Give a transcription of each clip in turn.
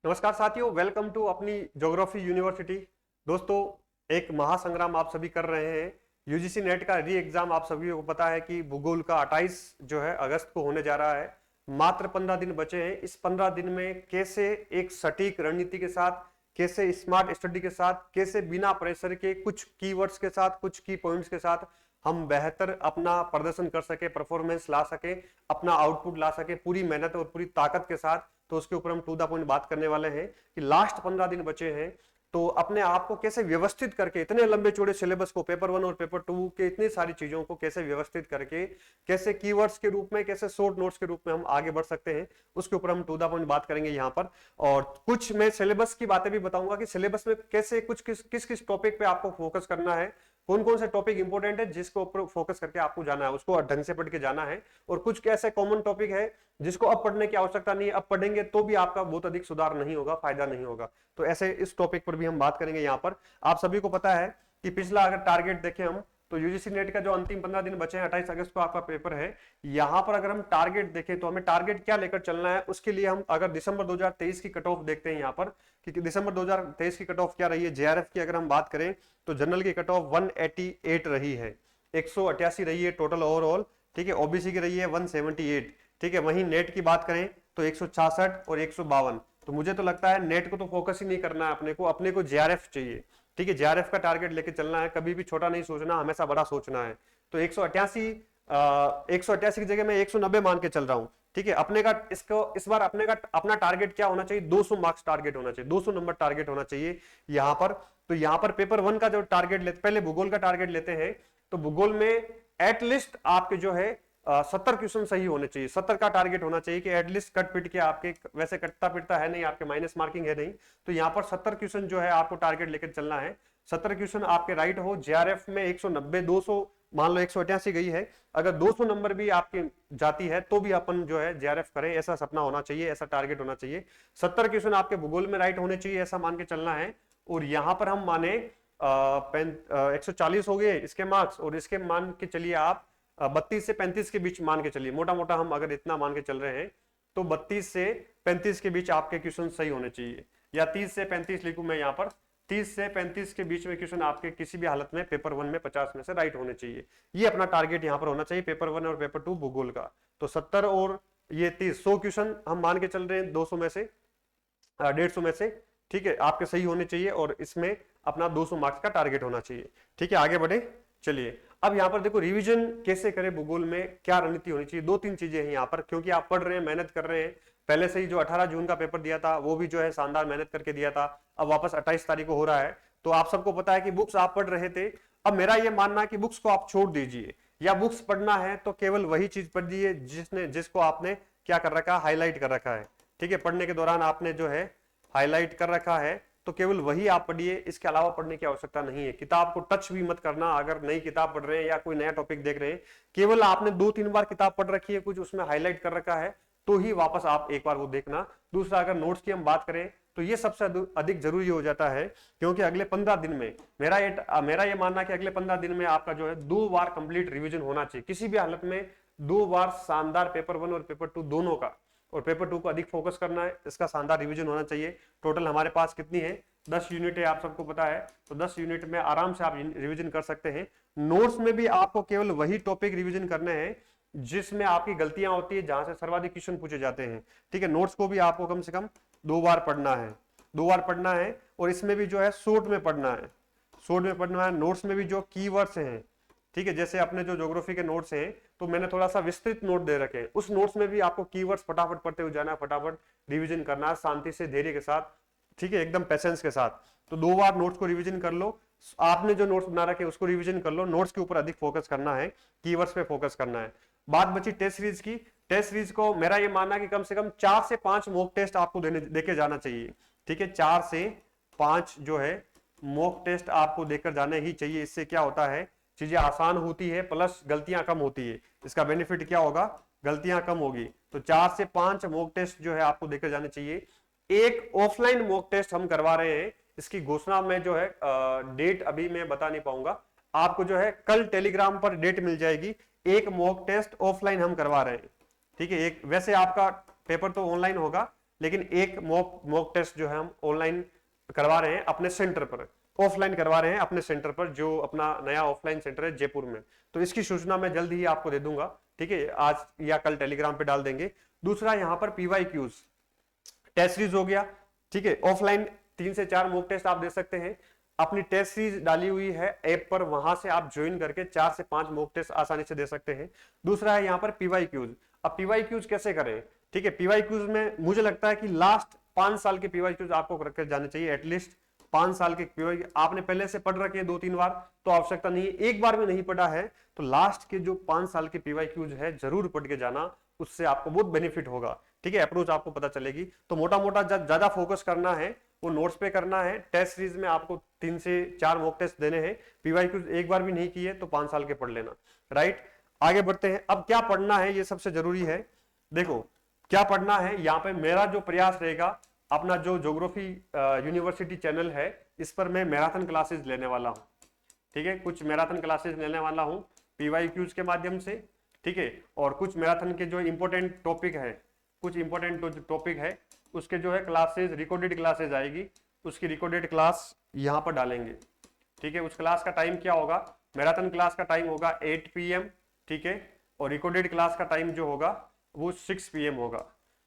नमस्कार साथियों, welcome to अपनी ज्योग्राफी यूनिवर्सिटी। दोस्तों, एक महासंग्राम आप सभी कर रहे हैं। यूजीसी नेट का री एग्जाम आप सभी को पता है कि भूगोल का 28 जो है अगस्त को होने जा रहा है। मात्र 15 दिन बचे हैं। इस 15 दिन में कैसे एक सटीक रणनीति के साथ, कैसे स्मार्ट स्टडी के साथ, कैसे बिना प्रेशर के कुछ कीवर्ड्स के साथ, कुछ की पॉइंट्स के साथ हम बेहतर अपना प्रदर्शन कर सके, परफॉर्मेंस ला सके, अपना आउटपुट ला सके पूरी मेहनत और पूरी ताकत के साथ। तो उसके ऊपर हम टू द पॉइंट बात करने वाले हैं कि लास्ट 15 दिन बचे हैं तो अपने आप को कैसे व्यवस्थित करके, इतने लंबे चौड़े सिलेबस को, पेपर 1 और पेपर 2 के इतनी सारी चीजों को कैसे व्यवस्थित करके, कैसे कीवर्ड्स के रूप में, कैसे शॉर्ट नोट्स के रूप में हम आगे बढ़ सकते हैं, उसके ऊपर हम टू द पॉइंट बात करेंगे यहाँ पर। और कुछ मैं सिलेबस की बातें भी बताऊंगा कि सिलेबस में कैसे कुछ किस किस टॉपिक पे आपको फोकस करना है, कौन कौन से टॉपिक इंपॉर्टेंट है जिसको ऊपर फोकस करके आपको जाना है, उसको ढंग से पढ़ के जाना है। और कुछ कैसे कॉमन टॉपिक है जिसको अब पढ़ने की आवश्यकता नहीं है, अब पढ़ेंगे तो भी आपका बहुत अधिक सुधार नहीं होगा, फायदा नहीं होगा। तो ऐसे इस टॉपिक पर भी हम बात करेंगे यहाँ पर। आप सभी को पता है कि पिछला अगर टारगेट देखें हम, तो यूजीसी नेट का जो अंतिम 15 दिन बचे हैं, 28 अगस्त को आपका पेपर है। यहां पर अगर हम टारगेट देखें तो हमें टारगेट क्या लेकर चलना है, उसके लिए हम अगर दिसंबर 2023 की कट ऑफ देखते हैं यहाँ पर कि दिसंबर 2023 की कट ऑफ क्या रही है। जेआरएफ की अगर हम बात करें तो जनरल की कट ऑफ 188 रही है, 188 रही है टोटल ओवरऑल। ठीक है, ओबीसी की रही है 178। ठीक है, वहीं नेट की बात करें तो 166 और 152। तो मुझे तो लगता है नेट को तो फोकस ही नहीं करना है, अपने को जेआरएफ चाहिए। ठीक है, जेआरएफ का टारगेट लेके चलना है, कभी भी छोटा नहीं सोचना, हमेशा बड़ा सोचना है। तो 188 की जगह मैं 190 मान के चल रहा हूं। ठीक है, अपने का इस बार अपना टारगेट क्या होना चाहिए, 200 मार्क्स टारगेट होना चाहिए, 200 नंबर टारगेट होना चाहिए यहां पर। तो यहां पर पेपर 1 का जो टारगेट लेते, पहले भूगोल का टारगेट लेते हैं। तो भूगोल में एटलीस्ट आपके जो है 70 क्वेश्चन सही होने चाहिए, 70 का टारगेट होना चाहिए कि एटलीस्ट कट पिट के आपके, वैसे कटता पिटता है नहीं, आपके माइनस मार्किंग है नहीं। तो यहाँ पर 70 क्वेश्चन जो है आपको टारगेट लेकर चलना है। 70 क्वेश्चन आपके राइट हो। जेआरएफ में 190, 200 मान लो, 188 गई है, अगर 200 नंबर भी आपकी जाती है तो भी अपन जो है जेआरएफ करें, ऐसा सपना होना चाहिए, ऐसा टारगेट होना चाहिए। 70 क्वेश्चन आपके भूगोल में राइट होने चाहिए, ऐसा मान के चलना है। और यहां पर हम माने 140 हो गए इसके मार्क्स, और इसके मान के चलिए आप 32 से 35 के बीच मान के चलिए, मोटा मोटा हम अगर इतना मान के चल रहे हैं तो 32 से 35 के बीच आपके क्वेश्चन सही होने चाहिए, या 30 से 35 लिखूं मैं यहाँ पर, 30 से 35 के बीच में क्वेश्चन आपके किसी भी हालत में पेपर 1 में 50 में से राइट होने चाहिए। ये अपना टारगेट यहाँ पर होना चाहिए पेपर 1 और पेपर 2 भूगोल का। तो 70 और ये 30, 100 क्वेश्चन हम मान के चल रहे हैं, 200 में से 150 में से। ठीक है, आपके सही होने चाहिए और इसमें अपना 200 मार्क्स का टारगेट होना चाहिए। ठीक है, आगे बढ़े। चलिए, अब यहाँ पर देखो रिवीजन कैसे करें, भूगोल में क्या रणनीति होनी चाहिए। 2-3 चीजें हैं यहाँ पर, क्योंकि आप पढ़ रहे हैं, मेहनत कर रहे हैं। पहले से ही जो 18 जून का पेपर दिया था वो भी जो है शानदार मेहनत करके दिया था, अब वापस 28 तारीख को हो रहा है। तो आप सबको पता है कि बुक्स आप पढ़ रहे थे। अब मेरा ये मानना है कि बुक्स को आप छोड़ दीजिए, या बुक्स पढ़ना है तो केवल वही चीज पढ़ दीजिए जिसको आपने क्या कर रखा है, हाईलाइट कर रखा है। ठीक है, पढ़ने के दौरान आपने जो है हाईलाइट कर रखा है तो केवल वही आप पढ़िए, इसके अलावा पढ़ने की आवश्यकता नहीं है। किताब को टच भी मत करना, अगर नई किताब पढ़ रहे हैं या कोई नया टॉपिक देख रहे हैं, केवल आपने 2-3 बार किताब पढ़ रखी है, कुछ उसमें हाईलाइट कर रखा है, तो ही वापस आप एक बार वो देखना। दूसरा, अगर नोट्स की हम बात करें तो ये सबसे अधिक जरूरी हो जाता है, क्योंकि अगले 15 दिन में मेरा ये मानना है कि अगले 15 दिन में आपका जो है 2 बार कंप्लीट रिवीजन होना चाहिए, किसी भी हालत में 2 बार शानदार पेपर 1 और पेपर 2 दोनों का, और पेपर 2 को अधिक फोकस करना है, इसका शानदार रिवीजन होना चाहिए। टोटल हमारे पास कितनी है, 10 यूनिट है, आप सबको पता है। तो 10 यूनिट में आराम से आप रिवीजन कर सकते हैं। नोट्स में भी आपको केवल वही टॉपिक रिवीजन करने हैं जिसमें आपकी गलतियां होती है, जहां से सर्वाधिक क्वेश्चन पूछे जाते हैं। ठीक है, नोट्स को भी आपको कम से कम 2 बार पढ़ना है, 2 बार पढ़ना है। और इसमें भी जो है शॉर्ट में पढ़ना है, शॉर्ट में पढ़ना है। नोट्स में भी जो कीवर्ड्स हैं, ठीक है, जैसे अपने जो ज्योग्राफी के नोट्स हैं तो मैंने थोड़ा सा विस्तृत नोट दे रखे हैं, उस नोट्स में भी आपको कीवर्ड्स फटाफट पढ़ते हुए जाना है, फटाफट रिवीजन करना है, शांति से, धैर्य के साथ। ठीक है, एकदम पेशेंस के साथ। तो 2 बार नोट्स को रिवीजन कर लो, आपने जो नोट्स बना रखे उसको रिवीजन कर लो। नोट्स के ऊपर अधिक फोकस करना है, कीवर्ड्स पे फोकस करना है। बात बची टेस्ट सीरीज की। टेस्ट सीरीज को मेरा ये मानना है कि कम से कम 4 से 5 मॉक टेस्ट आपको देके जाना चाहिए। ठीक है, 4 से 5 जो है मॉक टेस्ट आपको देकर जाने ही चाहिए। इससे क्या होता है, चीजें आसान होती है, प्लस गलतियां कम होती है। इसका बेनिफिट क्या होगा, गलतियां कम होगी। तो 4 से 5 मॉक टेस्ट जो है आपको देकर जाने चाहिए। एक ऑफलाइन मॉक टेस्ट हम करवा रहे हैं, इसकी घोषणा में जो है डेट अभी मैं बता नहीं पाऊंगा, आपको जो है कल टेलीग्राम पर डेट मिल जाएगी। एक मॉक टेस्ट ऑफलाइन हम करवा रहे हैं। ठीक है, एक वैसे आपका पेपर तो ऑनलाइन होगा, लेकिन एक मॉक टेस्ट जो है हम ऑनलाइन करवा रहे हैं अपने सेंटर पर, ऑफलाइन करवा रहे हैं अपने सेंटर पर, जो अपना नया ऑफलाइन सेंटर है जयपुर में। तो इसकी सूचना मैं जल्द ही आपको दे दूंगा, ठीक है, आज या कल टेलीग्राम पे डाल देंगे। दूसरा यहाँ पर PYQs टेस्ट सीरीज हो गया, ठीक है, ऑफलाइन 3 से 4 मॉक टेस्ट आप दे सकते हैं। अपनी टेस्ट सीरीज डाली हुई है ऐप पर, वहां से आप ज्वाइन करके 4 से 5 मॉक टेस्ट आसानी से दे सकते हैं। दूसरा है यहाँ पर PYQs। अब PYQs कैसे करें, ठीक है, PYQs में मुझे लगता है कि लास्ट 5 साल के PYQs आपको रख कर जाने चाहिए, एटलीस्ट 5 साल के PYQ आपने पहले से पढ़ रखे 2-3 बार तो आवश्यकता नहीं है, एक बार में नहीं पढ़ा है तो लास्ट के जो 5 साल के PYQs है जरूर पढ़ के जाना, उससे आपको बहुत बेनिफिट होगा, ठीक है, अप्रोच आपको पता चलेगी। तो मोटा मोटा ज्यादा फोकस करना है वो नोट्स पे करना है। टेस्ट सीरीज में आपको 3 से 4 मॉक टेस्ट देने हैं, PYQs एक बार भी नहीं किए तो 5 साल के पढ़ लेना, राइट। आगे बढ़ते हैं, अब क्या पढ़ना है ये सबसे जरूरी है। देखो क्या पढ़ना है, यहाँ पे मेरा जो प्रयास रहेगा, अपना जो ज्योग्राफी यूनिवर्सिटी चैनल है इस पर मैं मैराथन क्लासेस लेने वाला हूँ, ठीक है, कुछ मैराथन क्लासेस लेने वाला हूँ PYQs के माध्यम से, ठीक है, और कुछ मैराथन के जो इंपॉर्टेंट टॉपिक है, कुछ इंपॉर्टेंट टॉपिक है उसके जो है क्लासेस, रिकॉर्डेड क्लासेस आएगी, उसकी रिकॉर्डेड क्लास यहाँ पर डालेंगे, ठीक है। उस क्लास का टाइम क्या होगा, मैराथन क्लास का टाइम होगा 8 PM, ठीक है, और रिकॉर्डेड क्लास का टाइम जो होगा वो 6 PM होगा।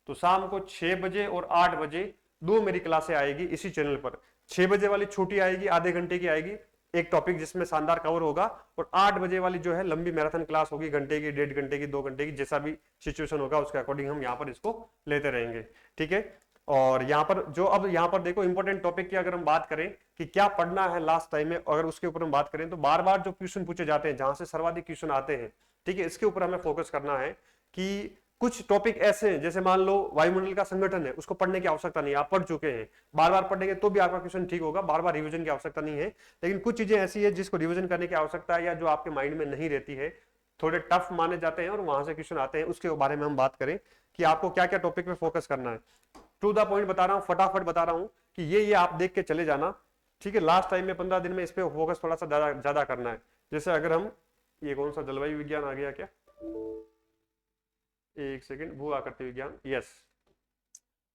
तो शाम को 6 बजे और 8 बजे 2 मेरी क्लासें आएगी इसी चैनल पर। 6 बजे वाली छोटी आएगी, आधे घंटे की आएगी, एक टॉपिक जिसमें शानदार कवर होगा, और 8 बजे वाली जो है लंबी मैराथन क्लास होगी, घंटे की, 1.5 घंटे की, 2 घंटे की, जैसा भी सिचुएशन होगा उसके अकॉर्डिंग हम यहाँ पर इसको लेते रहेंगे, ठीक है। और यहाँ पर जो अब यहाँ पर देखो इंपॉर्टेंट टॉपिक की अगर हम बात करें कि क्या पढ़ना है लास्ट टाइम में, अगर उसके ऊपर हम बात करें तो बार बार जो क्वेश्चन पूछे जाते हैं, जहां से सर्वाधिक क्वेश्चन आते हैं, ठीक है, इसके ऊपर हमें फोकस करना है कि कुछ टॉपिक ऐसे हैं, जैसे मान लो वायुमंडल का संगठन है, उसको पढ़ने की आवश्यकता नहीं है, आप पढ़ चुके हैं, बार बार पढ़ेंगे तो भी आपका क्वेश्चन ठीक होगा, बार बार रिवीजन की आवश्यकता नहीं है। लेकिन कुछ चीजें ऐसी है जिसको रिवीजन करने की आवश्यकता है या जो आपके माइंड में नहीं रहती है, थोड़े टफ माने जाते हैं और वहां से क्वेश्चन आते हैं, उसके बारे में हम बात करें कि आपको क्या क्या टॉपिक पे फोकस करना है। टू द पॉइंट बता रहा हूँ, फटाफट बता रहा हूँ कि ये आप देख के चले जाना, ठीक है। लास्ट टाइम में 15 दिन में इस पे फोकस थोड़ा सा ज्यादा करना है। जैसे अगर हम, ये कौन सा जलवायु विज्ञान आ गया क्या, एक सेकंड, भू आकृति विज्ञान, यस।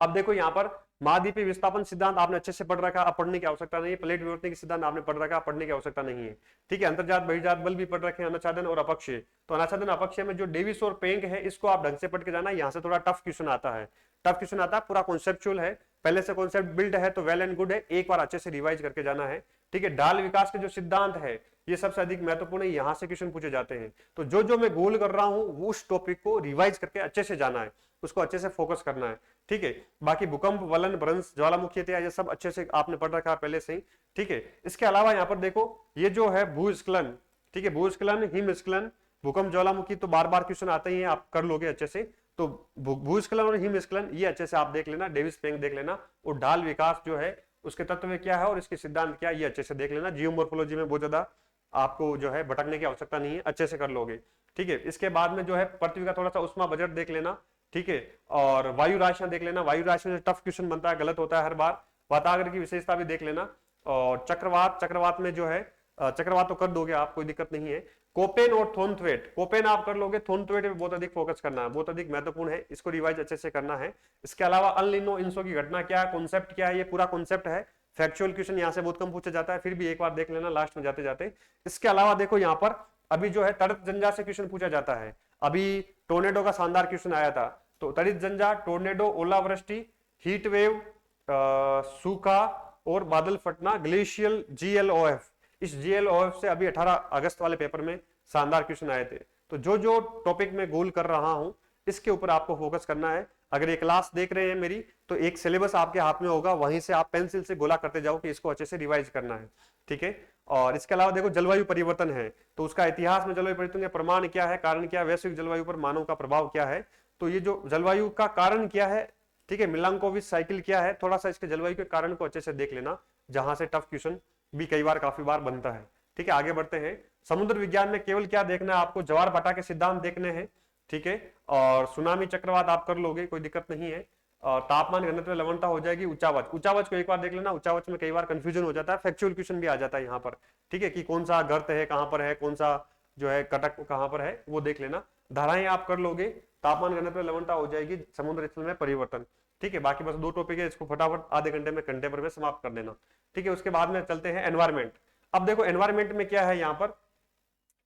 अब देखो यहाँ पर महाद्वीपीय विस्थापन सिद्धांत आपने अच्छे से पढ़ रखा, अब पढ़ने की आवश्यकता नहीं है। प्लेट विवर्तन के सिद्धांत आपने पढ़ रखा, पढ़ने की आवश्यकता नहीं है, ठीक है। अंतर्जात बहिर्जात बल भी पढ़ रखे हैं, अनाच्छादन और अपक्षय। तो अनाच्छादन अपक्षय में जो डेविस और पेंक है इसको आप ढंग से पढ़ के जाना, यहाँ से थोड़ा टफ क्वेश्चन आता है, टफ क्वेश्चन आता है, पूरा कॉन्सेप्चुअल है, पहले से कॉन्सेप्ट बिल्ड है तो वेल एंड गुड है, एक बार अच्छे से रिवाइज करके जाना है, ठीक है। डाल विकास के जो सिद्धांत है ये सबसे अधिक महत्वपूर्ण है, यहाँ से क्वेश्चन पूछे जाते हैं। तो जो मैं गोल कर रहा हूँ उस टॉपिक को रिवाइज करके अच्छे से जाना है, उसको अच्छे से फोकस करना है, ठीक है। बाकी भूकंप, वलन, भ्रंश, ज्वालामुखी ये सब अच्छे से आपने पढ़ रखा है पहले से ही, ठीक है। इसके अलावा यहाँ पर देखो ये जो है भूस्खलन, ठीक है, भूस्खलन, हिमस्खलन, भूकंप, ज्वालामुखी तो बार बार क्वेश्चन आते ही हैं, आप कर लोगे अच्छे से। तो भूस्खलन और हिमस्खलन ये अच्छे से आप देख लेना, डेविस पेंक देख लेना, और ढाल विकास जो है उसके तत्व में क्या है और इसके सिद्धांत क्या है ये अच्छे से देख लेना। जियोमॉर्फोलॉजी में बहुत ज्यादा आपको जो है भटकने की आवश्यकता नहीं है, अच्छे से कर लोगे, ठीक है। इसके बाद में जो है पृथ्वी का थोड़ा सा उष्मा बजट देख लेना, ठीक है, और वायु राशियां देख लेना। वायु राशियों से टफ क्वेश्चन बनता है, गलत होता है हर बार। वातावरण की विशेषता भी देख लेना, और चक्रवात में जो है चक्रवात तो कर दोगे आप, कोई दिक्कत नहीं है। कोपेन और थोनथवेट, कोपेन आप कर लोगे, थोनथवेट पे बहुत अधिक फोकस करना है, बहुत अधिक महत्वपूर्ण है, इसको रिवाइज अच्छे से करना है। इसके अलावा अल नीनो इंसो की घटना क्या है, कॉन्सेप्ट क्या है, ये पूरा कॉन्सेप्ट है। फैक्चुअल क्वेश्चन यहाँ से बहुत कम पूछा जाता है, फिर भी एक बार देख लेना लास्ट में जाते जाते। इसके अलावा देखो यहाँ पर अभी जो है तड़ित जंजा से क्वेश्चन पूछा जाता है, अभी टोर्नेडो का शानदार क्वेश्चन आया था। तो तड़ित जंजा, टोर्नेडो, ओलावृष्टि, हीट वेव, सूखा और बादल फटना, ग्लेशियल GLOF, इस GLOF से अभी 18 अगस्त वाले पेपर में शानदार क्वेश्चन आए थे। तो जो टॉपिक मैं गोल कर रहा हूं इसके ऊपर आपको फोकस करना है। अगर ये क्लास देख रहे हैं मेरी तो एक सिलेबस आपके हाथ में होगा, वहीं से आप पेंसिल से गोला करते जाओ कि इसको अच्छे से रिवाइज करना है, ठीक है। और इसके अलावा देखो जलवायु परिवर्तन है, तो उसका इतिहास में जलवायु परिवर्तन के प्रमाण क्या है, कारण क्या है, वैश्विक जलवायु पर मानव का प्रभाव क्या है। तो ये जो जलवायु का कारण क्या है, ठीक है, मिलांकोविच साइकिल क्या है, थोड़ा सा इसके जलवायु के कारण को अच्छे से देख लेना, जहां से टफ क्वेश्चन भी कई बार काफी बार बनता है, ठीक है। आगे बढ़ते हैं। समुद्र विज्ञान में केवल क्या देखना है आपको, ज्वार भाटा के सिद्धांत देखने हैं, ठीक है, और सुनामी, चक्रवात आप कर लोगे, कोई दिक्कत नहीं है। और तापमान, घनत्व, लवणता हो जाएगी। उच्चावच को एक बार देख लेना, उच्चावच में कई बार कंफ्यूजन हो जाता है, फैक्चुअल क्वेश्चन भी आ जाता है यहाँ पर, ठीक है, कि कौन सा गर्त है, कहां पर है, कौन सा जो है कटक कहां पर है, वो देख लेना। धाराएं आप कर लोगे, तापमान, घनत्व, लवणता हो जाएगी, समुद्र स्थल में परिवर्तन। ठीक है, बाकी बस 2 टॉपिक है, इसको फटाफट आधे घंटे भर में समाप्त कर देना। ठीक है, उसके बाद में चलते हैं एनवायरमेंट। अब देखो एनवायरमेंट में क्या है यहाँ पर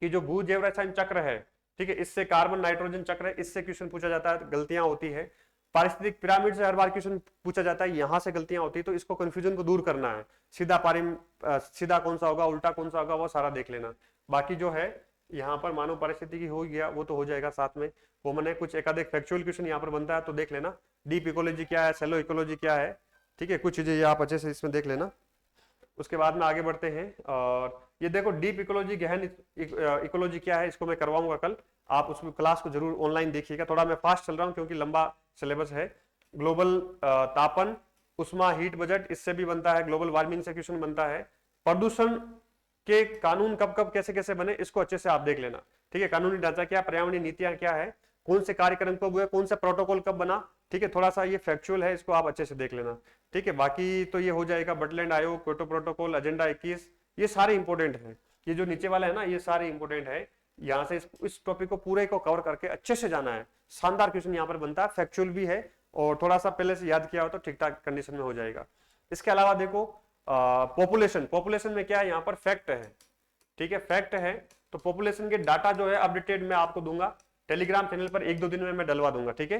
कि जो भू जैव रसायन चक्र है, ठीक है, इससे कार्बन नाइट्रोजन चक्र है, इससे क्वेश्चन पूछा जाता है, गलतियां होती है। पारिस्थितिक पिरामिड से हर बार क्वेश्चन पूछा जाता है, यहां से गलतियां होती है, तो इसको कंफ्यूजन को दूर करना है। सीधा कौन सा होगा, उल्टा कौन सा होगा, वो सारा देख लेना। बाकी जो है यहाँ पर मानव पारिस्थितिकी हो गया, वो तो हो जाएगा साथ में। वो मैंने कुछ एकाधिक फैक्चुअल क्वेश्चन यहाँ पर बनता है तो देख लेना। डीप इकोलॉजी क्या है, सेलो इकोलॉजी क्या है, ठीक है, कुछ चीजें आप अच्छे से इसमें देख लेना। उसके बाद में आगे बढ़ते हैं, और ये देखो डीप इकोलॉजी, गहन इकोलॉजी क्या है, इसको मैं करवाऊंगा कल। आप उसमें क्लास को जरूर ऑनलाइन देखिएगा। थोड़ा मैं फास्ट चल रहा हूँ क्योंकि लंबा सिलेबस है। ग्लोबल तापन, उष्मा हीट बजट, इससे भी बनता है। ग्लोबल वार्मिंग से क्वेश्चन बनता है। प्रदूषण के कानून कब कब कैसे कैसे बने, इसको अच्छे से आप देख लेना। ठीक है, कानूनी ढांचा क्या, पर्यावरणीय नीतियां क्या है, कौन से कार्यक्रम कब हुए, कौन सा प्रोटोकॉल कब बना। ठीक है, थोड़ा सा ये फैक्चुअल है, इसको आप अच्छे से देख लेना। ठीक है, बाकी तो ये हो जाएगा। बटलैंड आयोग, क्योटो प्रोटोकॉल, एजेंडा 21, ये सारे इंपोर्टेंट है। ये जो नीचे वाला है ना, ये सारे इंपोर्टेंट है। यहाँ से इस टॉपिक को पूरे को कवर करके अच्छे से जाना है। शानदार क्वेश्चन यहाँ पर बनता है, फैक्चुअल भी है, और थोड़ा सा पहले से याद किया हो तो ठीक ठाक कंडीशन में हो जाएगा। इसके अलावा देखो पॉपुलेशन में क्या है, यहाँ पर फैक्ट है। ठीक है, फैक्ट है, तो पॉपुलेशन के डाटा जो है अपडेटेड मैं आपको दूंगा टेलीग्राम चैनल पर, 1-2 दिन में मैं डलवा दूंगा। ठीक है,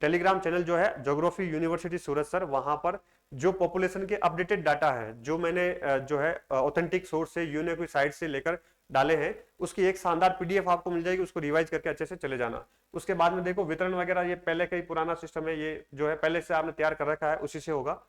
टेलीग्राम चैनल जो है ज्योग्राफी यूनिवर्सिटी सूरत सर, वहां पर जो पॉपुलेशन के अपडेटेड डाटा है, जो मैंने जो है ऑथेंटिक सोर्स से, यूनेको साइट से लेकर डाले हैं, उसकी एक शानदार पीडीएफ आपको मिल जाएगी। उसको रिवाइज करके अच्छे से चले जाना। उसके बाद में देखो वितरण वगैरह, ये पहले का ही पुराना सिस्टम है, ये जो है पहले से आपने तैयार कर रखा है, उसी से होगा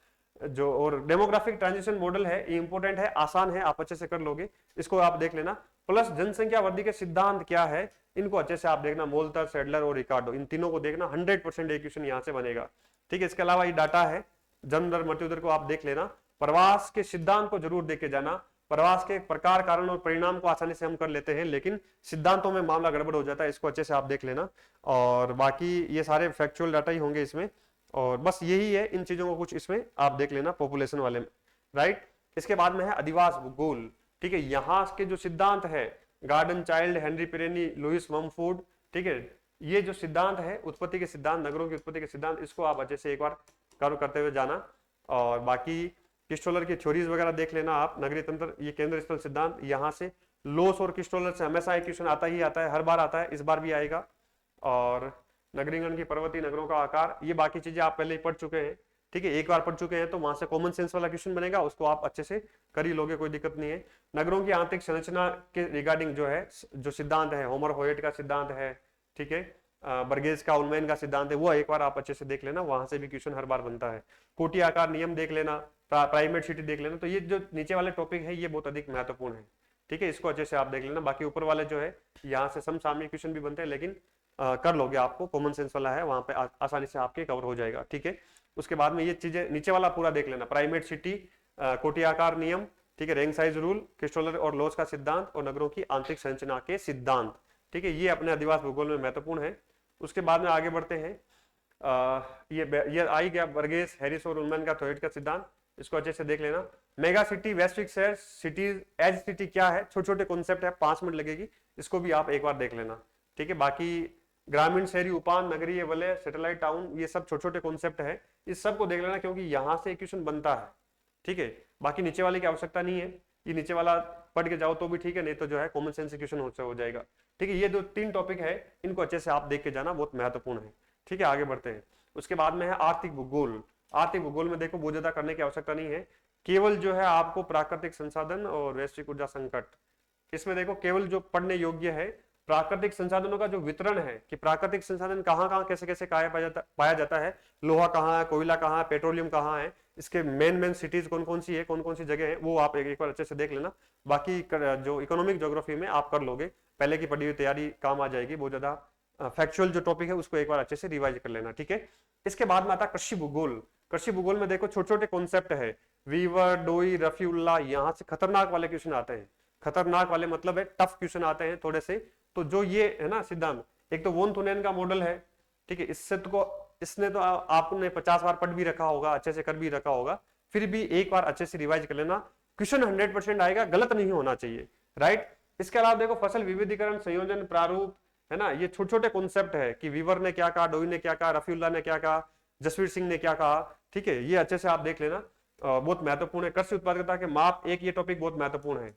जो। और डेमोग्राफिक ट्रांजिशन मॉडल है, ये इंपॉर्टेंट है, आसान है, आप अच्छे से कर लोगे, इसको आप देख लेना। प्लस जनसंख्या वृद्धि के सिद्धांत क्या है, इनको अच्छे से आप देखना। मोल्टर, सेडलर और रिकार्डो, इन तीनों को देखना। 100% एक क्वेश्चन यहाँ से बनेगा। ठीक है, इसके अलावा ये डाटा है, जन्म दर, मृत्यु दर को आप देख लेना। प्रवास के सिद्धांत को जरूर देख के जाना। प्रवास के प्रकार, कारण और परिणाम को आसानी से हम कर लेते हैं, लेकिन सिद्धांतों में मामला गड़बड़ हो जाता है, इसको अच्छे से आप देख लेना। और बाकी ये सारे फैक्चुअल डाटा ही होंगे इसमें, और बस यही है, इन चीजों को कुछ इसमें आप देख लेना पॉपुलेशन वाले में, राइट। इसके बाद में है अधिवास भूगोल। ठीक है, यहाँ के जो सिद्धांत है, Gordon Childe, Henry Pirenne, Lewis Mumford, ठीक है, ये जो सिद्धांत है, उत्पत्ति के सिद्धांत, नगरों की उत्पत्ति के सिद्धांत, इसको आप अच्छे से एक बार कवर करते हुए जाना। और बाकी किस्टोलर की थ्योरीज वगैरह देख लेना आप। नगरीय तंत्र, ये केंद्र स्थल सिद्धांत, यहाँ से लोस और किस्टोलर से हमेशा एक क्वेश्चन आता ही आता है, हर बार आता है, इस बार भी आएगा। और नगरीगण की पर्वतीय नगरों का आकार, ये बाकी चीजें आप पहले ही पढ़ चुके हैं। ठीक है, एक बार पढ़ चुके हैं तो वहां से कॉमन सेंस वाला क्वेश्चन बनेगा, उसको आप अच्छे से कर ही लोगे, कोई दिक्कत नहीं है। नगरों की आंतरिक संरचना के रिगार्डिंग जो है, जो सिद्धांत है, होमर होयट का सिद्धांत है, ठीक है, बर्गेस का, उलमैन का सिद्धांत है, वो एक बार आप अच्छे से देख लेना, वहां से भी क्वेश्चन हर बार बनता है। कोटि आकार नियम देख लेना, प्राइमेट सिटी देख लेना। तो ये जो नीचे वाले टॉपिक है, ये बहुत अधिक महत्वपूर्ण है। ठीक है, इसको अच्छे से आप देख लेना। बाकी ऊपर वाले जो है, यहाँ से समसामयिक क्वेश्चन भी बनते हैं, लेकिन कर लोगे, आपको कॉमन सेंस वाला है, वहां पे आसानी से आपके कवर हो जाएगा। ठीक है, उसके बाद में ये चीजें नीचे वाला पूरा देख लेना। प्राइमेट सिटी, कोटि आकार नियम, ठीक है, रैंक साइज रूल, किस्टोलर और लॉस का सिद्धांत, और नगरों की आंतरिक संरचना के सिद्धांत। ठीक है, ये अपने अधिवास भूगोल में महत्वपूर्ण है। उसके बाद में आगे बढ़ते हैं, ये आई गया बर्गेस, हैरिस और उलमैन का थ्योरेट का सिद्धांत, इसको अच्छे से देख लेना। मेगा सिटी, वैश्विक शहर, सिटीज एज सिटी क्या है, छोटे छोटे कॉन्सेप्ट है, 5 मिनट लगेगी, इसको भी आप एक बार देख लेना। ठीक है, बाकी ग्रामीण, शहरी, उपान, नगरीय वलय, सैटेलाइट टाउन, ये सब छोटे छोटे कॉन्सेप्ट है, इस सब को देख लेना, क्योंकि यहाँ से क्वेश्चन बनता है। ठीक है, बाकी नीचे वाले की आवश्यकता नहीं है, ये नीचे वाला पढ़ के जाओ तो भी ठीक है, नहीं तो जो है कॉमन सेंस क्वेश्चन हो जाएगा। ठीक है, ये जो 3 टॉपिक है, इनको अच्छे से आप देख के जाना, बहुत महत्वपूर्ण है। ठीक है, आगे बढ़ते हैं। उसके बाद में है आर्थिक भूगोल। आर्थिक भूगोल में देखो बहुत ज्यादा करने की आवश्यकता नहीं है, केवल जो है आपको प्राकृतिक संसाधन और वैश्विक ऊर्जा संकट, इसमें देखो केवल जो पढ़ने योग्य है प्राकृतिक संसाधनों का जो वितरण है, कि प्राकृतिक संसाधन कहाँ कहाँ कैसे कैसे पाया जाता है, लोहा कहाँ है, कोयला कहाँ है, पेट्रोलियम कहाँ है, इसके मेन सिटीज कौन कौन सी है, कौन कौन सी जगह है, वो आप एक बार अच्छे से देख लेना। बाकी जो इकोनॉमिक ज्योग्राफी में आप कर लोगे, पहले की पढ़ी हुई तैयारी काम आ जाएगी। बहुत ज्यादा फैक्चुअल जो टॉपिक है उसको एक बार अच्छे से रिवाइज कर लेना। ठीक है, इसके बाद में आता है कृषि भूगोल। कृषि भूगोल में देखो छोटे छोटे कॉन्सेप्ट है, वीवर, डोई, रफीउल्ला, यहाँ से खतरनाक वाले क्वेश्चन आते हैं। खतरनाक वाले मतलब है टफ क्वेश्चन आते हैं थोड़े से। तो जो ये है ना सिद्धांत, एक तो वोन थुनेन का मॉडल है, ठीक है, इसने तो आपने 50 बार पढ़ भी रखा होगा, अच्छे से कर भी रखा होगा, फिर भी एक बार अच्छे से रिवाइज कर लेना, क्वेश्चन 100% आएगा, गलत नहीं होना चाहिए, राइट। इसके अलावा देखो फसल विविधीकरण, संयोजन, प्रारूप, है ना, ये छोटे छोटे कॉन्सेप्ट है कि वीवर ने क्या कहा, डोई ने क्या कहा, रफीउल्ला ने क्या कहा, जसवीर सिंह ने क्या कहा, ठीक है, ये अच्छे से आप देख लेना, बहुत महत्वपूर्ण है। कृषि उत्पादकता के माप, एक ये टॉपिक बहुत महत्वपूर्ण है,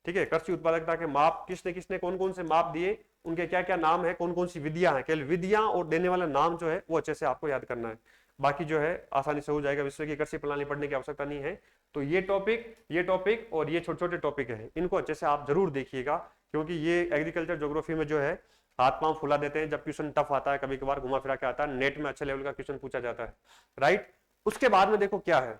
ठीक है। कृषि उत्पादकता के माप, किसने किसने कौन कौन से माप दिए, उनके क्या क्या नाम है, कौन कौन सी विधियां हैं, केवल विधियां और देने वाला नाम जो है वो अच्छे से आपको याद करना है, बाकी जो है आसानी से हो जाएगा। विश्व की कृषि प्रणाली पढ़ने की आवश्यकता नहीं है। तो ये टॉपिक और ये छोटे छोटे टॉपिक है, इनको अच्छे से आप जरूर देखिएगा, क्योंकि ये एग्रीकल्चर ज्योग्राफी में जो है हाथ पांव फुला देते हैं जब क्वेश्चन टफ आता है, कभी कभार घुमा फिरा के आता है, नेट में अच्छे लेवल का क्वेश्चन पूछा जाता है, राइट। उसके बाद में देखो क्या है,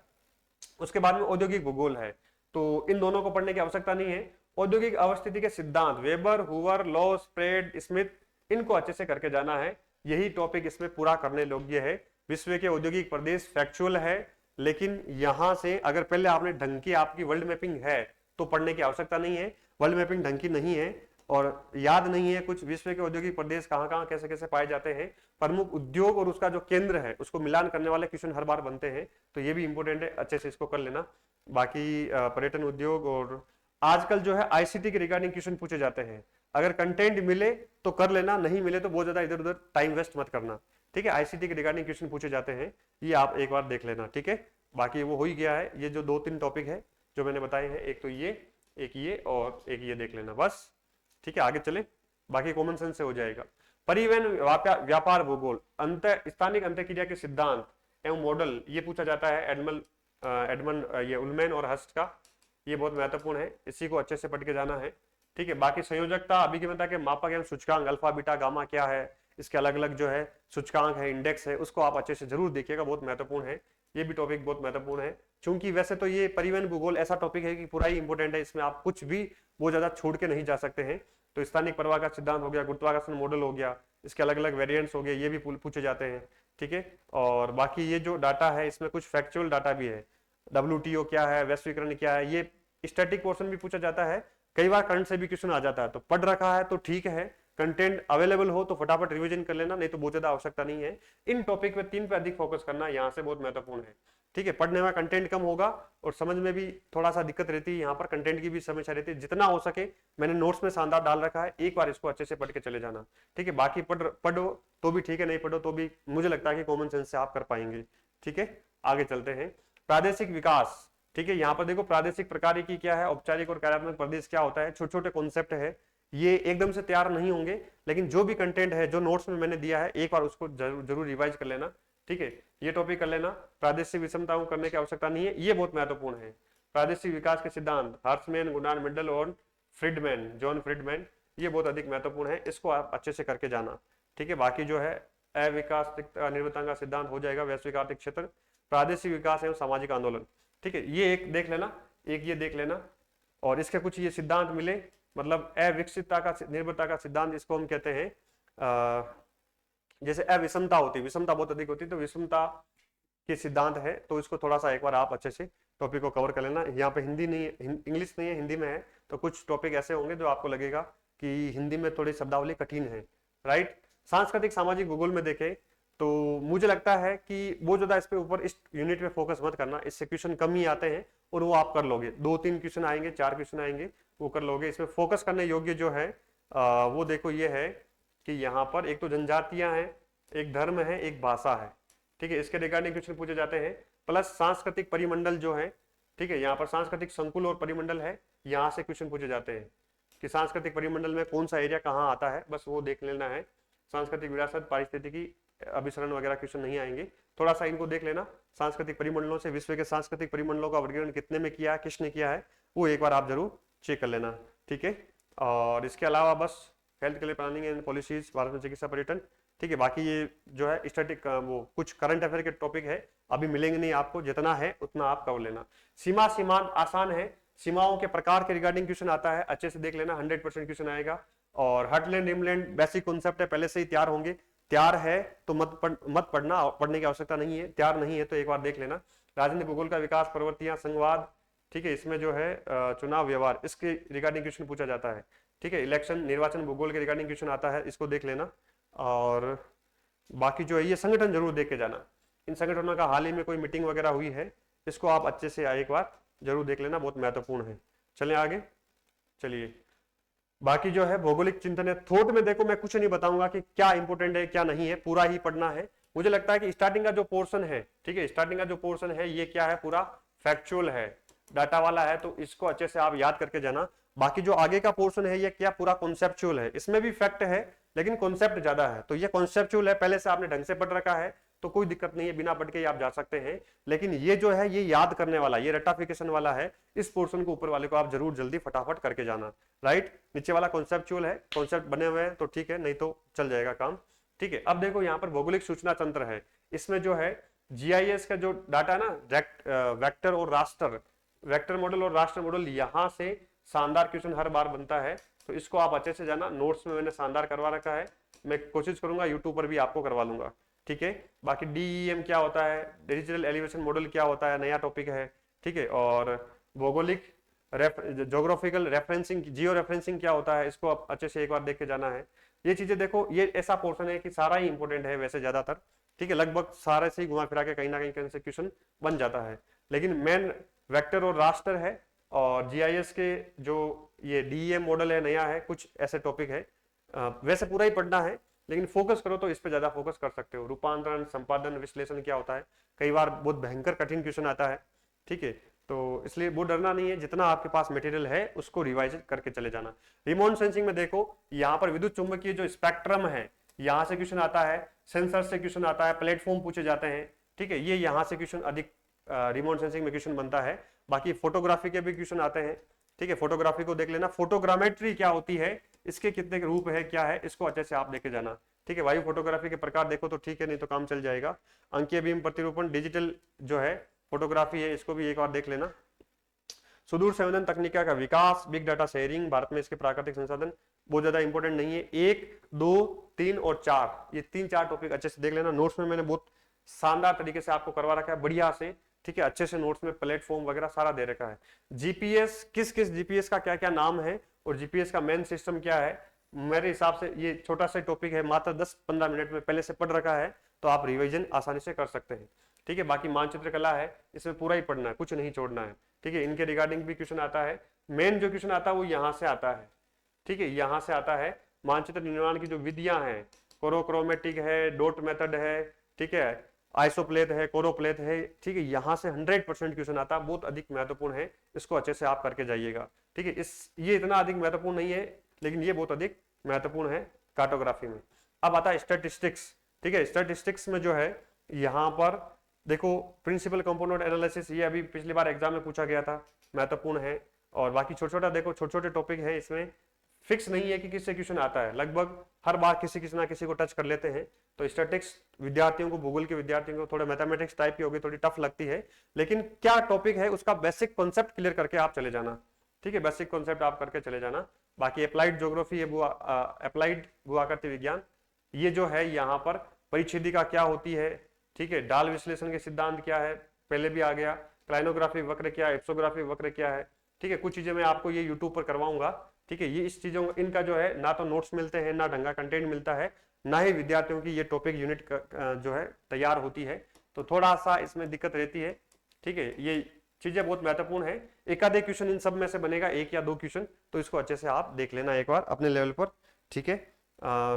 उसके बाद में औद्योगिक भूगोल है, तो इन दोनों को पढ़ने की आवश्यकता नहीं है। औद्योगिक अवस्थिति के सिद्धांत, वेबर, हुवर, लॉ, स्प्रेड, स्मिथ, इनको अच्छे से करके जाना है, यही टॉपिक इसमें पूरा करने योग्य है। विश्व के औद्योगिक प्रदेश फैक्चुअल है, लेकिन यहां से अगर पहले आपने ढंग की आपकी वर्ल्ड मैपिंग है तो पढ़ने की आवश्यकता नहीं है। वर्ल्ड मैपिंग ढंग की नहीं है और याद नहीं है कुछ, विश्व के औद्योगिक प्रदेश कहां कहां कैसे कैसे पाए जाते हैं, प्रमुख उद्योग और उसका जो केंद्र है उसको मिलान करने वाले क्वेश्चन हर बार बनते हैं, तो ये भी इंपॉर्टेंट है, अच्छे से इसको कर लेना। बाकी पर्यटन उद्योग और आजकल जो है आईसीटी के रिगार्डिंग क्वेश्चन पूछे जाते हैं, अगर कंटेंट मिले तो कर लेना, नहीं मिले तो बहुत ज्यादा इधर उधर टाइम वेस्ट मत करना, ठीक है। आईसीटी के रिगार्डिंग क्वेश्चन पूछे जाते हैं, ये आप एक बार देख लेना, ठीक है। बाकी वो हो ही गया है, ये जो 2-3 टॉपिक है जो मैंने बताए हैं, एक तो ये, एक ये और एक ये देख लेना बस, ठीक है। आगे चले, बाकी कॉमन सेंस से हो जाएगा। परिवहन व्यापार भूगोल, स्थानिक अंतःक्रिया के सिद्धांत एवं मॉडल, ये पूछा जाता है एडमंड ये उलमैन और हस्ट का, ये बहुत महत्वपूर्ण है, इसी को अच्छे से पढ़ के जाना है, ठीक है। बाकी संयोजकता, अभिगम्यता के मापक एवं सूचकांक, अल्फा बीटा गामा क्या है, इसके अलग अलग जो है सूचकांक है, इंडेक्स है, उसको आप अच्छे से जरूर देखिएगा, बहुत महत्वपूर्ण है, ये भी टॉपिक बहुत महत्वपूर्ण है। क्योंकि वैसे तो ये परिवहन भूगोल ऐसा टॉपिक है कि पूरा ही इंपॉर्टेंट है, इसमें आप कुछ भी बहुत ज्यादा छोड़ के नहीं जा सकते हैं। तो स्थानिक प्रवाह का सिद्धांत हो गया, गुरुत्वाकर्षण मॉडल हो गया, इसके अलग अलग वेरिएंट्स हो गए, ये भी पूछे जाते हैं, ठीक है। और बाकी ये जो डाटा है इसमें कुछ फैक्चुअल डाटा भी है, WTO क्या है, वैश्वीकरण क्या है, ये स्टैटिक पोर्शन भी पूछा जाता है, कई बार करंट से भी क्वेश्चन आ जाता है, तो पढ़ रखा है तो ठीक है, कंटेंट अवेलेबल हो तो फटाफट रिवीजन कर लेना, नहीं तो बहुत ज्यादा आवश्यकता नहीं है। इन टॉपिक पे 3 पे अधिक फोकस करना यहाँ से बहुत महत्वपूर्ण है, ठीक है। पढ़ने में कंटेंट कम होगा और समझ में भी थोड़ा सा दिक्कत रहती है, यहाँ पर कंटेंट की भी समस्या रहती है, जितना हो सके मैंने नोट्स में शानदार डाल रखा है, एक बार इसको अच्छे से पढ़ के चले जाना, ठीक है। बाकी पढ़ो तो भी ठीक है, नहीं पढ़ो तो भी मुझे लगता है कि कॉमन सेंस से आप कर पाएंगे, ठीक है। आगे चलते हैं, प्रादेशिक विकास, ठीक है। यहाँ पर देखो प्रादेशिक प्रकार की क्या है, औपचारिक और कार्यात्मक प्रदेश क्या होता है, छोटे छोटे कॉन्सेप्ट है, ये एकदम से तैयार नहीं होंगे, लेकिन जो भी कंटेंट है जो नोट्स में मैंने दिया है एक बार उसको जरूर रिवाइज कर लेना, ठीक है। ये टॉपिक कर लेना, प्रादेशिक विषमताओं करने की आवश्यकता नहीं है, ये बहुत महत्वपूर्ण है। प्रादेशिक विकास के सिद्धांत, हर्समैन, गुनार मिडल और फ्रीडमैन, जॉन फ्रीडमैन, ये बहुत अधिक महत्वपूर्ण है, इसको आप अच्छे से करके जाना, ठीक है। बाकी जो है अविकास निर्भरता का सिद्धांत हो जाएगा, वैश्विक आर्थिक क्षेत्र, प्रादेशिक विकास एवं सामाजिक आंदोलन, ठीक है। ये एक देख लेना, एक ये देख लेना, और इसके कुछ ये सिद्धांत मिले, मतलब अविकसितता का निर्भरता का सिद्धांत, इसको हम कहते हैं जैसे अविषमता होती, विषमता बहुत अधिक होती है तो विषमता के सिद्धांत है, तो इसको थोड़ा सा एक बार आप अच्छे से टॉपिक को कवर कर लेना। यहाँ पे हिंदी नहीं है, इंग्लिश नहीं है, हिंदी में है, तो कुछ टॉपिक ऐसे होंगे जो आपको लगेगा कि हिंदी में थोड़ी शब्दावली कठिन है, राइट। सांस्कृतिक सामाजिक भूगोल में देखें तो मुझे लगता है कि वो ज्यादा इस पे ऊपर इस यूनिट में फोकस मत करना, इससे क्वेश्चन कम ही आते हैं और वो आप कर लोगे, 2-3 क्वेश्चन आएंगे, 4 क्वेश्चन आएंगे, वो कर लोगे। इसमें फोकस करने योग्य जो है वो देखो ये है कि यहाँ पर एक तो जनजातियां हैं, एक धर्म है, एक भाषा है, ठीक है, इसके रिगार्डिंग क्वेश्चन पूछे जाते हैं, प्लस सांस्कृतिक परिमंडल जो है, ठीक है, यहाँ पर सांस्कृतिक संकुल और परिमंडल है, यहाँ से क्वेश्चन पूछे जाते हैं कि सांस्कृतिक परिमंडल में कौन सा एरिया कहाँ आता है, बस वो देख लेना है। सांस्कृतिक विरासत, पारिस्थितिकी, अभिसरण वगैरह क्वेश्चन नहीं आएंगे, थोड़ा सा इनको देख लेना। सांस्कृतिक परिमंडलों से विश्व के सांस्कृतिक परिमंडलों का वर्गीकरण कितने में किया है, किसने किया है, वो एक बार आप जरूर चेक कर लेना, ठीक है। और इसके अलावा बस हेल्थ के लिए प्लानिंग एंड पॉलिसीज, भारत में चिकित्सा पर्यटन, ठीक है। बाकी ये जो है स्टैटिक वो कुछ करंट अफेयर के टॉपिक है, अभी मिलेंगे नहीं आपको, जितना है उतना आप कर लेना। सीमा सीमांत आसान है, सीमाओं के प्रकार के रिगार्डिंग क्वेश्चन आता है, अच्छे से देख लेना, 100% क्वेश्चन आएगा। और हटलैंड रिमलैंड बेसिक कॉन्सेप्ट है, पहले से ही तैयार होंगे, तैयार है तो मत पढ़ना, पढ़ने की आवश्यकता नहीं है, तैयार नहीं है तो एक बार देख लेना। राजनीतिक भूगोल का विकास, प्रवृत्तियां, संवाद, ठीक है, इसमें जो है चुनाव व्यवहार, इसके रिगार्डिंग क्वेश्चन पूछा जाता है, ठीक है। इलेक्शन, निर्वाचन भूगोल के रिगार्डिंग क्वेश्चन आता है, इसको देख लेना। और बाकी जो है ये संगठन जरूर देख के जाना, इन संगठनों का हाल ही में कोई मीटिंग वगैरह हुई है, इसको आप अच्छे से एक बार जरूर देख लेना, बहुत महत्वपूर्ण है। चलें आगे, चलिए। बाकी जो है भौगोलिक चिंतन है, थोट में देखो मैं कुछ नहीं बताऊंगा कि क्या इंपोर्टेंट है क्या नहीं है, पूरा ही पढ़ना है, मुझे लगता है कि स्टार्टिंग का जो पोर्शन है, ठीक है, स्टार्टिंग का जो पोर्शन है ये क्या है, पूरा फैक्चुअल है, डाटा वाला है, तो इसको अच्छे से आप याद करके जाना। बाकी जो आगे का पोर्शन है ये क्या, पूरा कॉन्सेप्चुअल है, इसमें भी फैक्ट है लेकिन कॉन्सेप्ट ज्यादा है, तो ये कॉन्सेप्चुअल है, पहले से आपने ढंग से पढ़ रखा है तो कोई दिक्कत नहीं है, बिना पढ़ के ही आप जा सकते हैं। लेकिन ये जो है ये याद करने वाला, ये रटाफिकेशन वाला है, इस पोर्शन को ऊपर वाले को आप जरूर जल्दी फटाफट करके जाना, राइट। नीचे वाला कॉन्सेप्चुअल है, कॉन्सेप्ट बने हुए हैं तो ठीक है, नहीं तो चल जाएगा काम, ठीक है। अब देखो यहाँ पर भौगोलिक सूचना तंत्र है, इसमें जो है जीआईएस का जो डाटा ना, वेक्टर और रास्टर, वेक्टर मॉडल और रास्टर मॉडल, यहां से शानदार क्वेश्चन हर बार बनता है, तो इसको आप अच्छे से जाना। नोट्स में मैंने शानदार करवा रखा है, मैं कोशिश करूंगा यूट्यूब पर भी आपको करवा लूंगा, ठीक है। बाकी डीईएम क्या होता है, डिजिटल एलिवेशन मॉडल क्या होता है, नया टॉपिक है, ठीक है। और भौगोलिक ज्योग्राफिकल रेफरेंसिंग, जियो रेफरेंसिंग क्या होता है, इसको आप अच्छे से एक बार देख के जाना है। ये चीजें देखो, ये ऐसा पोर्शन है कि सारा ही इंपॉर्टेंट है वैसे ज्यादातर, ठीक है, लगभग सारे से ही घुमा फिरा के कहीं ना कहीं से क्वेश्चन बन जाता है। लेकिन मेन वेक्टर और रास्टर है, और जीआईएस के जो ये डीईएम मॉडल है नया है, कुछ ऐसे टॉपिक है, वैसे पूरा ही पढ़ना है लेकिन फोकस करो तो इस पे ज्यादा फोकस कर सकते हो। रूपांतरण, संपादन, विश्लेषण क्या होता है, कई बार बहुत भयंकर कठिन क्वेश्चन आता है, ठीक है, तो इसलिए वो डरना नहीं है, जितना आपके पास मटेरियल है उसको रिवाइज करके चले जाना। रिमोट सेंसिंग में देखो, यहाँ पर विद्युत चुंबकीय जो स्पेक्ट्रम है, यहाँ से क्वेश्चन आता है, सेंसर से क्वेश्चन आता है, प्लेटफॉर्म पूछे जाते हैं, ठीक है, ये यहाँ से क्वेश्चन अधिक रिमोट सेंसिंग में क्वेश्चन बनता है। बाकी फोटोग्राफी के भी क्वेश्चन आते हैं, ठीक है, फोटोग्राफी को देख लेना, फोटोग्रामेट्री क्या होती है, इसके कितने रूप है, क्या है, इसको अच्छे से आप देखे जाना, ठीक है। वायु फोटोग्राफी के प्रकार देखो तो ठीक है, नहीं तो काम चल जाएगा। अंकीय बीम प्रतिरूपण, डिजिटल जो है फोटोग्राफी है, इसको भी एक बार देख लेना। सुदूर संवेदन तकनीका का विकास, बिग डाटा शेयरिंग, भारत में इसके प्राकृतिक संसाधन, बहुत ज्यादा इंपॉर्टेंट नहीं है। 1, 2, 3 और 4, ये 3-4 टॉपिक अच्छे से देख लेना। नोट्स में मैंने बहुत शानदार तरीके से आपको करवा रखा है, बढ़िया से, ठीक है, अच्छे से नोट्स में प्लेटफॉर्म वगैरह सारा दे रखा है। जीपीएस, किस किस जीपीएस का क्या क्या नाम है और जीपीएस का मेन सिस्टम क्या है, मेरे हिसाब से ये छोटा सा टॉपिक है, मात्र 10-15 मिनट में पहले से पढ़ रखा है, तो आप रिवीजन आसानी से कर सकते हैं, ठीक है। बाकी मानचित्र कला है, इसमें पूरा ही पढ़ना है, कुछ नहीं छोड़ना है, ठीक है। इनके रिगार्डिंग भी क्वेश्चन आता है, मेन जो क्वेश्चन आता है वो यहाँ से आता है, ठीक है, यहाँ से आता है। मानचित्र निर्माण की जो विधियां हैं, कोरोक्रोमेटिक है, डॉट मेथड है, ठीक है, आइसोप्लेथ है, कोरोप्लेथ है, ठीक है, यहाँ से 100% क्वेश्चन आता है, बहुत अधिक महत्वपूर्ण है, इसको अच्छे से आप करके जाइएगा, ठीक है। ये इतना अधिक महत्वपूर्ण नहीं है लेकिन ये बहुत अधिक महत्वपूर्ण है कार्टोग्राफी में। अब आता है स्टैटिस्टिक्स, ठीक है। स्टैटिस्टिक्स में जो है यहाँ पर देखो, प्रिंसिपल कंपोनेंट एनालिसिस, ये अभी पिछली बार एग्जाम में पूछा गया था, महत्वपूर्ण है। और बाकी छोटा छोटा देखो, छोटे छोटे टॉपिक है, इसमें फिक्स नहीं है कि किससे क्वेश्चन आता है, लगभग हर बार किसी ना किसी को टच कर लेते हैं। तो स्टैटिस्टिक्स विद्यार्थियों को, भूगोल के विद्यार्थियों को थोड़ा मैथमेटिक्स टाइप की होगी, थोड़ी टफ लगती है, लेकिन क्या टॉपिक है उसका बेसिक कॉन्सेप्ट क्लियर करके आप चले जाना, ठीक है, बेसिक कॉन्सेप्ट आप करके चले जाना। बाकी अप्लाइड ज्योग्राफी है, अप्लाइड भूआकृति विज्ञान, ये जो है यहाँ पर परिच्छेदिका क्या होती है, ठीक है, डाल विश्लेषण के सिद्धांत क्या है, पहले भी आ गया, क्लाइनोग्राफी वक्र क्या है, एप्सोग्राफी वक्र क्या है, ठीक है, कुछ चीजें मैं आपको ये यूट्यूब पर करवाऊंगा, ठीक है। ये इस चीजों, इनका जो है ना तो नोट्स मिलते हैं, ना ढंगा कंटेंट मिलता है, ना ही विद्यार्थियों की ये टॉपिक यूनिट जो है तैयार होती है, तो थोड़ा सा इसमें दिक्कत रहती है, ठीक है। ये चीजें बहुत महत्वपूर्ण है, एक आधे क्वेश्चन इन सब में से बनेगा, 1 या 2 क्वेश्चन, तो इसको अच्छे से आप देख लेना एक बार अपने लेवल पर, ठीक है।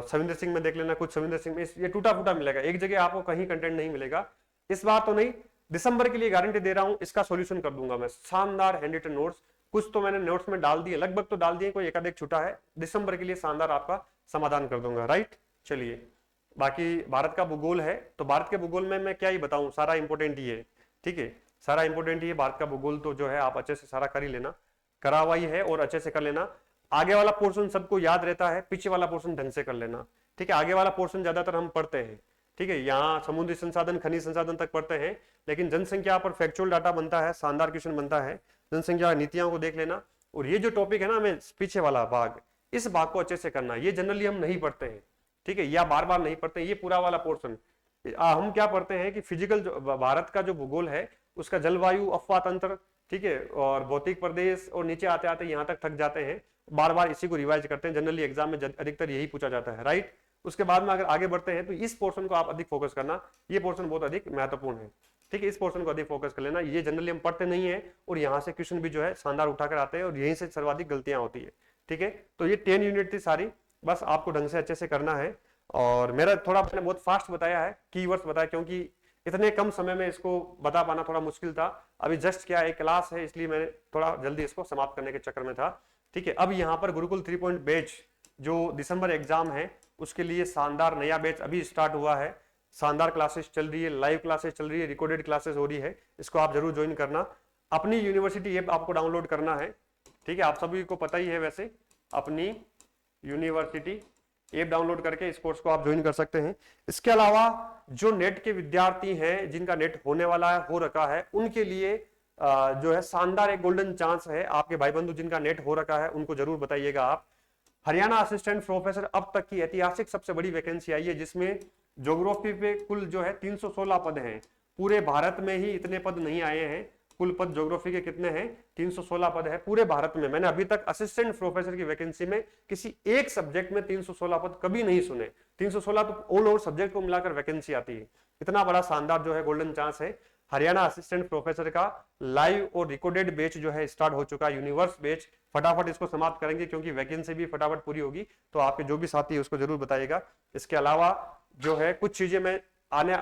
सविंदर सिंह में देख लेना, कुछ सविंदर सिंह में ये टूटा फूटा मिलेगा, एक जगह आपको कहीं कंटेंट नहीं मिलेगा। इस बार तो नहीं, दिसंबर के लिए गारंटी दे रहा हूं, इसका सॉल्यूशन कर दूंगा मैं, शानदार हैंड रिटन नोट्स, कुछ तो मैंने नोट्स में डाल दिए, लगभग तो डाल दिए, कोई एक आध एक छूटा है, दिसंबर के लिए शानदार आपका समाधान कर दूंगा, राइट। चलिए, बाकी भारत का भूगोल है, तो भारत के भूगोल में मैं क्या ही बताऊं, सारा इंपोर्टेंट ही है, ठीक है, सारा इंपोर्टेंट ही है भारत का भूगोल, तो जो है आप अच्छे से सारा कर ही लेना, करा हुआ ही है और अच्छे से कर लेना। आगे वाला पोर्शन सबको याद रहता है, पीछे वाला पोर्शन ढंग से कर लेना, ठीक है। आगे वाला पोर्शन ज्यादातर हम पढ़ते हैं, ठीक है, यहाँ समुद्री संसाधन, खनिज संसाधन तक पढ़ते हैं, लेकिन जनसंख्या पर फैक्चुअल डाटा बनता है, शानदार क्वेश्चन बनता है, जनसंख्या नीतियों को देख लेना। और ये जो टॉपिक है ना, हमें पीछे वाला भाग, इस भाग को अच्छे से करना, ये जनरली हम नहीं पढ़ते हैं, ठीक है, या बार बार नहीं पढ़ते हैं, ये पूरा वाला पोर्शन हम क्या पढ़ते हैं कि फिजिकल भारत का जो भूगोल है उसका जलवायु, अफवाह तंत्र, ठीक है, और भौतिक प्रदेश, और नीचे आते आते यहाँ तक थक जाते हैं, बार बार इसी को रिवाइज करते हैं, जनरली एग्जाम में अधिकतर यही पूछा जाता है, राइट। उसके बाद में अगर आगे बढ़ते हैं तो इस पोर्शन को आप अधिक फोकस करना, ये पोर्शन बहुत अधिक महत्वपूर्ण है, ठीक है, इस पोर्शन को अधिक फोकस कर लेना, ये जनरली हम पढ़ते नहीं है, और यहाँ से क्वेश्चन भी जो है शानदार उठाकर आते हैं, और यहीं से सर्वाधिक गलतियां होती है, ठीक है। तो ये 10 यूनिट थी सारी, बस आपको ढंग से अच्छे से करना है। और मेरा थोड़ा मैंने बहुत फास्ट बताया है, कीवर्ड्स बताया, क्योंकि इतने कम समय में इसको बता पाना थोड़ा मुश्किल था। अभी जस्ट क्या एक क्लास है, इसलिए मैंने थोड़ा जल्दी इसको समाप्त करने के चक्कर में था। ठीक है, अब यहाँ पर गुरुकुल 3 पॉइंट बैच जो दिसंबर एग्जाम है उसके लिए शानदार नया बैच अभी स्टार्ट हुआ है। शानदार क्लासेस चल रही है, लाइव क्लासेस चल रही है, रिकॉर्डेड क्लासेस हो रही है, इसको आप जरूर ज्वाइन करना। अपनी यूनिवर्सिटी ऐप आपको डाउनलोड करना है। ठीक है, आप सभी को पता ही है वैसे, अपनी यूनिवर्सिटी ऐप डाउनलोड करके इस कोर्स को आप ज्वाइन कर सकते हैं। इसके अलावा जो नेट के विद्यार्थी हैं, जिनका नेट होने वाला है, हो रखा है, उनके लिए जो है शानदार एक गोल्डन चांस है। आपके भाई बंधु जिनका नेट हो रखा है उनको जरूर बताइएगा आप। हरियाणा असिस्टेंट प्रोफेसर अब तक की ऐतिहासिक सबसे बड़ी वैकेंसी आई है, जिसमें ज्योग्राफी पे कुल जो है 316 पद हैं। पूरे भारत में ही इतने पद नहीं आए हैं। कुल पद ज्योग्राफी के कितने हैं? 316 पद है पूरे भारत में। मैंने अभी तक असिस्टेंट प्रोफेसर की वैकेंसी में किसी एक सब्जेक्ट में 316 पद कभी नहीं सुने। 316 तो ऑल ओवर सब्जेक्ट को मिलाकर वैकेंसी आती है। इतना बड़ा शानदार जो है गोल्डन चांस है। हरियाणा असिस्टेंट प्रोफेसर का लाइव और रिकॉर्डेड बैच जो है स्टार्ट हो चुका है, यूनिवर्स बैच। फटाफट इसको समाप्त करेंगे क्योंकि वैकेंसी भी फटाफट पूरी होगी, तो आपके जो भी साथी है उसको जरूर बताइएगा। इसके अलावा जो है कुछ चीजें मैं आने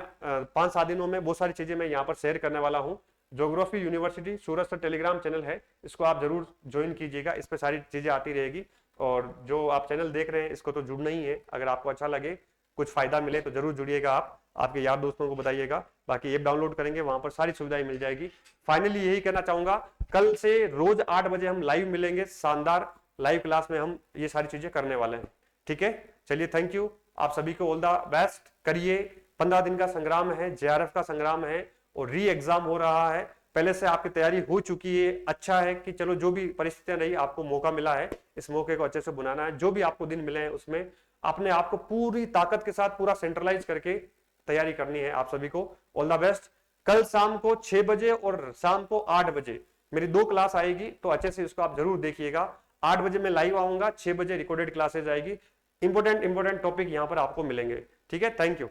5-7 दिनों में बहुत सारी चीजें मैं यहाँ पर शेयर करने वाला हूँ। ज्योग्राफी यूनिवर्सिटी सूरज सर टेलीग्राम चैनल है, इसको आप जरूर ज्वाइन कीजिएगा, इस पर सारी चीजें आती रहेगी। और जो आप चैनल देख रहे हैं इसको तो जुड़ना ही है। अगर आपको अच्छा लगे, कुछ फायदा मिले तो जरूर जुड़िएगा आप, आपके यार दोस्तों को बताइएगा। बाकी ऐप डाउनलोड करेंगे, वहां पर सारी सुविधाएं मिल जाएगी। फाइनली यही कहना चाहूंगा, कल से रोज 8 बजे हम लाइव मिलेंगे। शानदार लाइव क्लास में हम ये सारी चीजें करने वाले हैं। ठीक है, चलिए थैंक यू, आप सभी को ऑल द बेस्ट करिए। 15 दिन का संग्राम है, जेआरएफ का संग्राम है और री एग्जाम हो रहा है। पहले से आपकी तैयारी हो चुकी है। अच्छा है कि चलो जो भी परिस्थितियां रही, आपको मौका मिला है, इस मौके को अच्छे से बुनाना है। जो भी आपको दिन मिले हैं उसमें अपने आप को पूरी ताकत के साथ पूरा सेंट्रलाइज करके तैयारी करनी है आप सभी को। All the best. कल शाम को 6 बजे और शाम को 8 बजे मेरी 2 क्लास आएगी, तो अच्छे से इसको आप जरूर देखिएगा। 8 बजे मैं लाइव आऊंगा, 6 बजे रिकॉर्डेड क्लासेज आएगी। इंपॉर्टेंट टॉपिक यहाँ पर आपको मिलेंगे। ठीक है, थैंक यू।